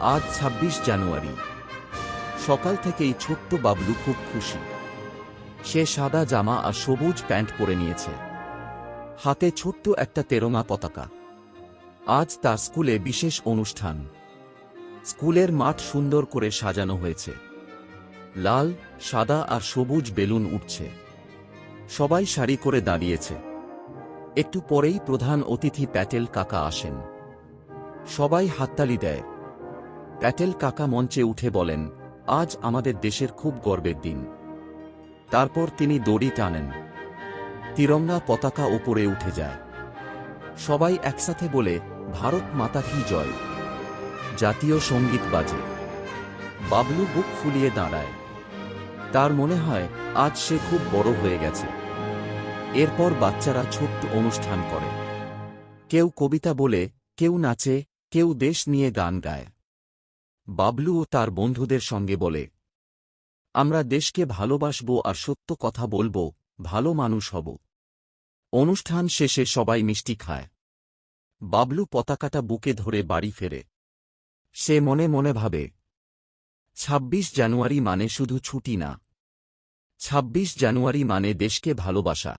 আজ ২৬ জানুয়ারি। সকাল থেকেই ছোট্ট বাবলু খুব খুশি। সে সাদা জামা আর সবুজ প্যান্ট পরে নিয়েছে, হাতে ছোট্ট একটা তেরঙা পতাকা। আজ তার স্কুলে বিশেষ অনুষ্ঠান। স্কুলের মাঠ সুন্দর করে সাজানো হয়েছে, লাল, সাদা আর সবুজ বেলুন উঠছে। সবাই সারি করে দাঁড়িয়েছে। একটু পরেই প্রধান অতিথি প্যাটেল কাকা আসেন। সবাই হাততালি দেয়। প্যাটেল কাকা মঞ্চে উঠে বলেন, আজ আমাদের দেশের খুব গর্বের দিন। তারপর তিনি দড়ি টানেন, তিরঙ্গা পতাকা ওপরে উঠে যায়। সবাই একসাথে বলে, ভারত মাতা কি জয়। জাতীয় সঙ্গীত বাজে। বাবলু বুক ফুলিয়ে দাঁড়ায়। তার মনে হয় আজ সে খুব বড় হয়ে গেছে। এরপর বাচ্চারা ছোট্ট অনুষ্ঠান করে। কেউ কবিতা বলে, কেউ নাচে, কেউ দেশ নিয়ে গান গায়। বাবলুও তার বন্ধুদের সঙ্গে বলে, আমরা দেশকে ভালোবাসব আর সত্য কথা বলব, ভালো মানুষ হব। অনুষ্ঠান শেষে সবাই মিষ্টি খায়। বাবলু পতাকাটা বুকে ধরে বাড়ি ফেরে। সে মনে মনে ভাবে, ২৬ জানুয়ারি মানে শুধু ছুটি না, ২৬ জানুয়ারি মানে দেশকে ভালোবাসা।